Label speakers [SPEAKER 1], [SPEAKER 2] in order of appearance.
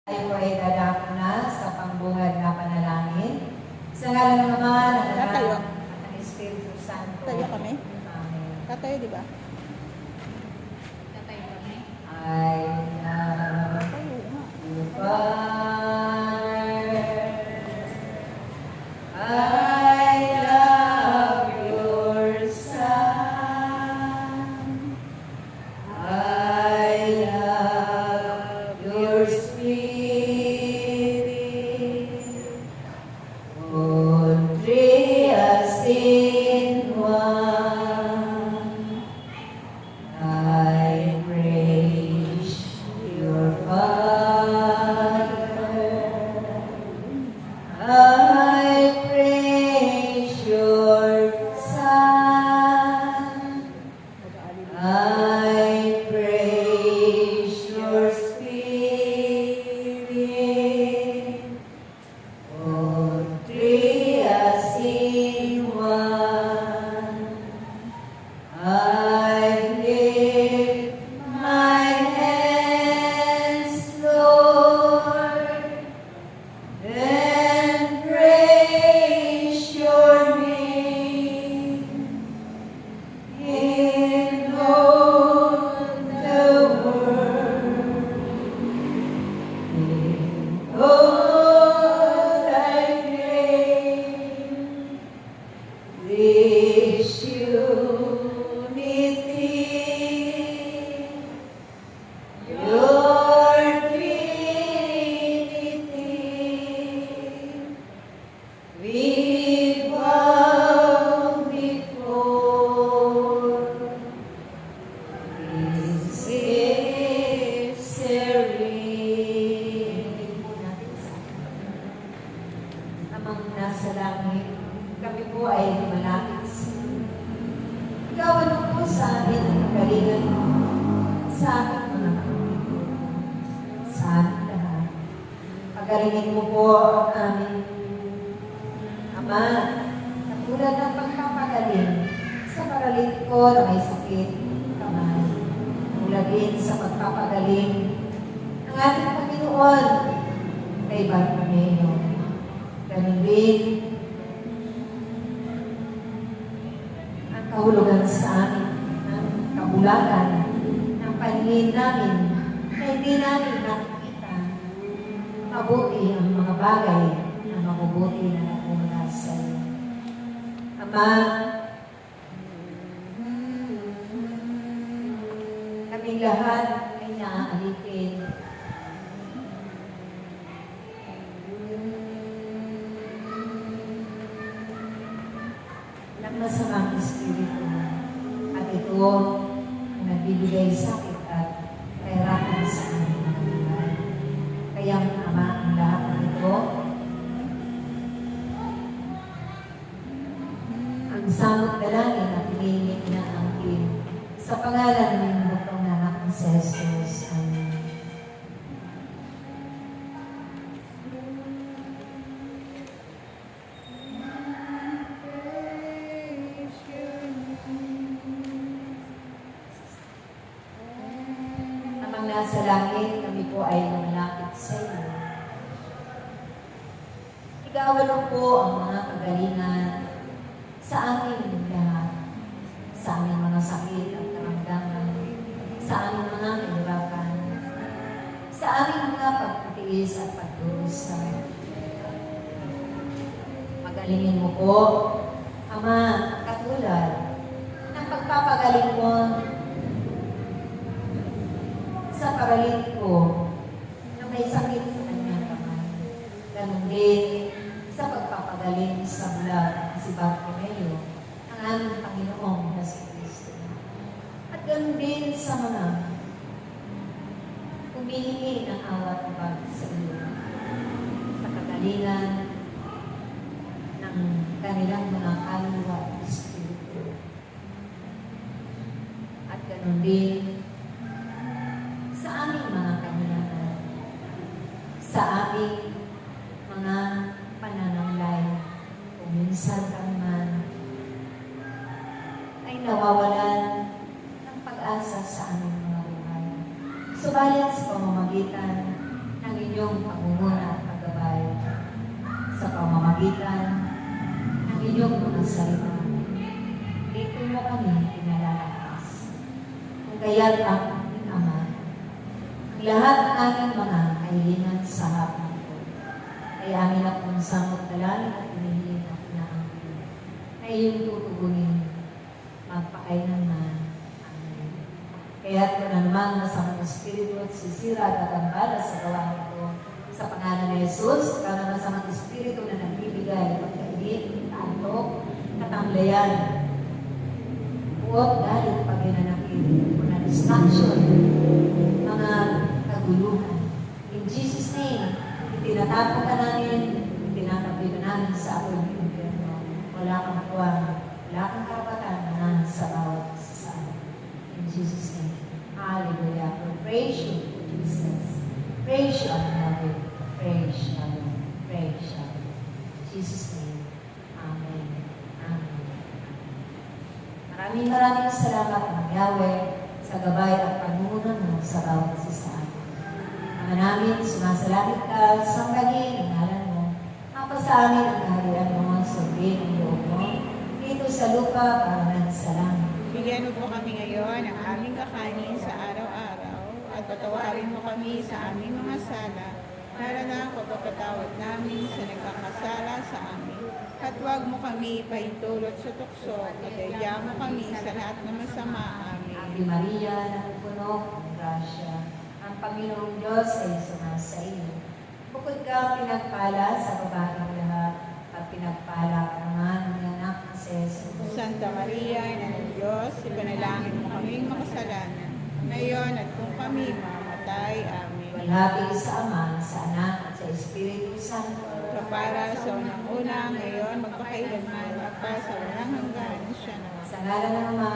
[SPEAKER 1] Tayo po ay dadako na sa pangbungad na panalangin. Sa ngalan ng Ama, ng Anak,
[SPEAKER 2] Tatayo.
[SPEAKER 1] at ng Espiritu Santo.
[SPEAKER 2] Tatayo kami?
[SPEAKER 1] Amen.
[SPEAKER 2] Tatayo, di ba?
[SPEAKER 3] Tatayo kami.
[SPEAKER 1] I love
[SPEAKER 2] Tatayo nga.
[SPEAKER 1] you, Father. I love your Son. I love your Spirit. All three as in one. I praise your Father. I praise your Son. I praise your Spirit. All three as in one. I lift my hands, Lord, and praise your name in all the world. In all thy name, this unity, your Trinity, we bow before this is serene. Amang nasa langit, kami po ay lumalapit sa iyo. Ikaw ano po sa amin ang kagalingan mo, sa aming mga kapatid, sa aming lahat. Pagalingin mo po ang aming Ama, katulad ng pagpapagaling sa paralitiko na may sakit, kamay. Tulad din sa pagpapagaling ng ating Panginoon kay Bartimeo. Ganun din ang kahulugan sa amin ng kabulagan ng paningin namin na hindi namin nakikita. Mabuti ang mga bagay na mabubuti na nakumula sa iyo. Ama, kaming lahat ay naaalitin. Ng masamang espiritu. At ito ang nagbibigay sakit at kahirapan sa aming mga buhay. Kaya Ama, ang lahat ng ito, ang samot dalangin at hinihingi na ang sa pangalan ng bukong na anak ng si Jesus. Amen. Namang nasa langit, kami po ay lumalapit sa iyo. Igawan po ang mga kagalingan sa aming lahat, sa aming mga sakit at karamdaman, sa aming mga kahirapan, sa aming mga pagtitiis at pagdurusa. Pagalingin mo po, Ama, katulad ng pagpapagaling mo sa paralitiko na may sakit sa kanyang kamay. Ganun din sa pagpapagaling sa bulag si Bartimeo, ang aming Panginoong na si Kristo. At ganun din sa mga humihingi ng awat at sa iyo, sa kagalingan ng kanilang mga kaluluwa at espiritu. At ganun din sa aming mga kanilangan, sa aming mga pananamlay, kung minsan kami man ay nawawalan ng pag-asa sa aming mga buhay. Subalit sa pamamagitan ng inyong inyong pangunguna at paggabay sa pamamagitan ng inyong mga salita. Dito mo kami pinalalakas. Kung kaya't ang aming Ama, ang lahat ng aming mga kahilingan sa hapon ko, ay amin akong samot dalangin at inihiling at inaangkin na iyong tutugunin magpakailanman. Amen. Kaya't ko na naman masamang Espiritu at sisira at agambala sa gawa nito sa pangalan ni Jesus, ikaw na masamang Espiritu na nagbibigay pagkainit, antok, katanglayan, uot, galit, paghinanakit, mga distraction, mga kaguluhan. In Jesus' name, itinatapon ka namin, itinatabi ka namin sa apoy ng impyerno. Wala kang kuwan, wala kang karapatan na sa bawat isa. In Jesus' name, hallelujah. Praise you, Jesus. Praise you, Lord. Praise you, Lord. Praise you. In Jesus' name, amen. Amen. Maraming salamat ng Yahweh sa gabay at panunod mo sa bawat isa. Ama namin, sumasalangit ka, sambahin ang ngalan mo. Apa sa amin ang kaharian mo, sundin ang loob mo, dito sa lupa para sa langit.
[SPEAKER 2] Bigyan mo po kami ngayon ng aming kakanin sa araw-araw at patawarin mo kami sa aming mga sala para na pagpapatawad namin sa nagkakasala sa amin. At huwag mo kami ipahintulot sa tukso at mo kami sa lahat ng masama. Amen.
[SPEAKER 1] Ave Maria, napupuno ng grasya, ang Panginoong Diyos ay sumasa iyo. Bukod ka pinagpala sa babaeng lahat, at pinagpala ka naman ng anak na si Jesus.
[SPEAKER 2] Santa Maria, Ina ng Diyos, ipanalangin mo kaming makasalanan, ngayon at kung kami mamatay. Amen.
[SPEAKER 1] Walhati sa Ama, sa Anak, at sa Espiritu Santo.
[SPEAKER 2] Kapara sa unang-una, ngayon, magpakailanman, at pa sa walang hanggan, siya na.
[SPEAKER 1] Sa ngalan ng Ama,